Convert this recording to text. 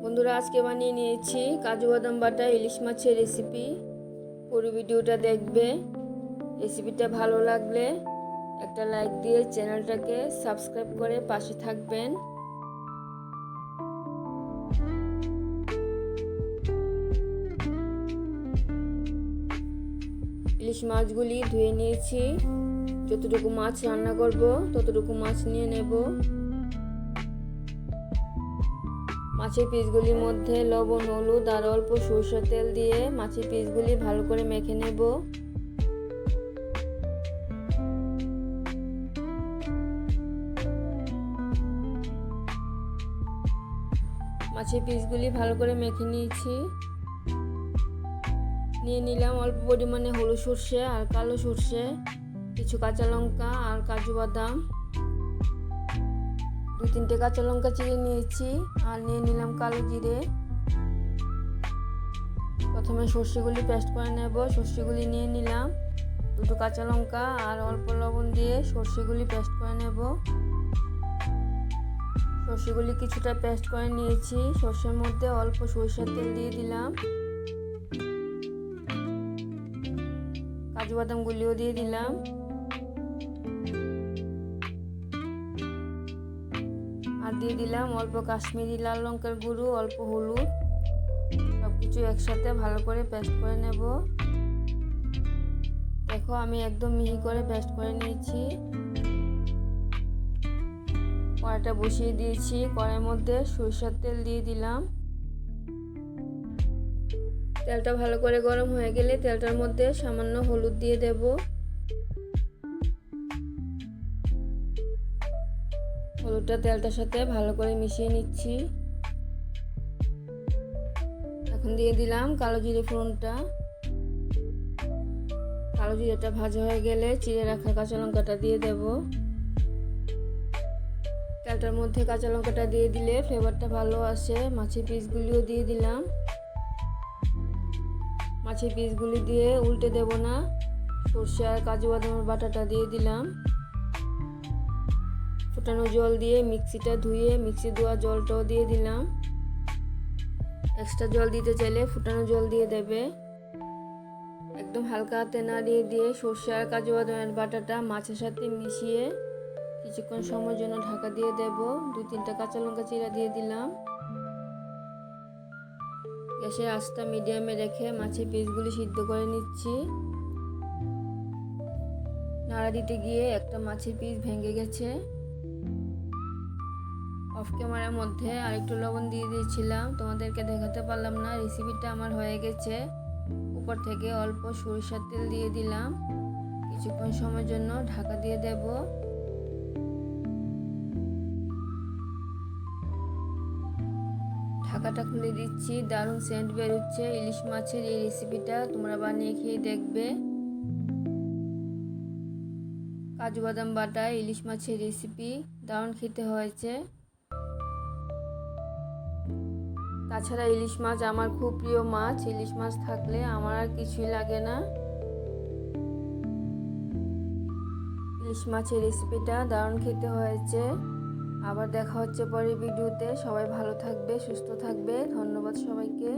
বন্ধুরা, আজকে বানিয়ে নিয়েছি কাজু বাদাম বাটা ইলিশ মাছের রেসিপি। পুরো ভিডিওটা দেখবে। রেসিপিটা ভালো লাগলে একটা লাইক দিয়ে চ্যানেলটাকে সাবস্ক্রাইব করে পাশে থাকবেন। ইলিশ মাছগুলি ধুয়ে নিয়েছি। যতটুকু মাছ রান্না করব ততটুকু মাছ নিয়ে নেব। মাছের পিসগুলির মধ্যে লবণ, হলুদ আর অল্প সরষের তেল দিয়ে মাছের পিসগুলি ভালো করে মেখে নেব। মাছের পিসগুলি ভালো করে মেখে নিয়েছি। নিয়ে নিলাম অল্প পরিমাণে হলুদ সর্ষে আর কালো সর্ষে, কিছু কাঁচা লঙ্কা আর কাজু বাদাম। 2-3টে কাঁচা লঙ্কা চিড়ে নিয়েছি আর নিয়ে নিলাম কালো জিরে। প্রথমে সর্ষেগুলি পেস্ট করে নেব। সর্ষেগুলি নিয়ে নিলাম, 2টো কাঁচা লঙ্কা আর অল্প লবণ দিয়ে সর্ষেগুলি পেস্ট করে নেব। সর্ষেগুলি কিছুটা পেস্ট করে নিয়েছি। সর্ষের মধ্যে অল্প সরিষার তেল দিয়ে দিলাম। কাজু বাদামগুলিও দিয়ে দিলাম। আর দিয়ে দিলাম অল্প কাশ্মীরি লাল লঙ্কার গুঁড়ো, অল্প হলুদ। সবকিছু একসাথে ভালো করে পেস্ট করে নেব। দেখো, আমি একদম মিহি করে পেস্ট করে নিয়েছি। কড়াইটা বসিয়ে দিয়েছি। কড়াইয়ের মধ্যে সরিষার তেল দিয়ে দিলাম। তেলটা ভালো করে গরম হয়ে গেলে তেলটার মধ্যে সামান্য হলুদ দিয়ে দেব। হলুদটা তেলটার সাথে ভালো করে মিশিয়ে নিচ্ছি। এখন দিয়ে দিলাম কালো জিরে ফোড়নটা। কালো জিরেটা ভাজা হয়ে গেলে চিড়ে রাখা কাঁচা লঙ্কাটা দিয়ে দেব। তেলটার মধ্যে কাঁচা লঙ্কাটা দিয়ে দিলে ফ্লেভারটা ভালো আসে। মাছের পিসগুলিও দিয়ে দিলাম। মাছের পিসগুলি দিয়ে উল্টে দেব না। সর্ষে আর কাজু বাদামের বাটাটা দিয়ে দিলাম। ফুটানো জল দিয়ে মিক্সিটা ধুয়ে মিক্সি ধোয়া জলটাও দিয়ে দিলাম। এক্সট্রা জল দিতে চাইলে ফুটানো জল দিয়ে দেবে। একদম হালকা হাতে নাড়িয়ে দিয়ে সর্ষে আর কাজু বাদামের বাটাটা মাছের সাথে মিশিয়ে কিছুক্ষণ সময়ের জন্য ঢাকা দিয়ে দেব। 2-3টা কাঁচা লঙ্কা চিরা দিয়ে দিলাম। গ্যাসের আঁচটা মিডিয়ামে রেখে মাছের পিসগুলি সিদ্ধ করে নিচ্ছি। নাড়া দিতে গিয়ে একটা মাছের পিস ভেঙে গেছে। অফ ক্যামেরার মধ্যে আরেকটু লবণ দিয়ে দিয়েছিলাম, তোমাদেরকে দেখাতে পারলাম না। রেসিপিটা আমার হয়ে গেছে। উপর থেকে অল্প সরিষার তেল দিয়ে দিলাম। কিছুক্ষণ সময়ের জন্য ঢাকা দিয়ে দেব। ঢাকাটা খুলে দিচ্ছি। দারুণ সেন্ট বেরোচ্ছে ইলিশ মাছের এই রেসিপিটা তোমরা বানিয়ে খেয়ে দেখবে। কাজু বাদাম বাটা ইলিশ মাছের রেসিপি দারুণ খেতে হয়েছে। তাছাড়া ইলিশ মাছ আমার খুব প্রিয় মাছ। ইলিশ মাছ থাকলে আমার আর কিছুই লাগে না। ইলিশ মাছের রেসিপিটা দারুণ খেতে হয়েছে। আবার দেখা হচ্ছে পরের ভিডিওতে। সবাই ভালো থাকবে, সুস্থ থাকবে। ধন্যবাদ সবাইকে।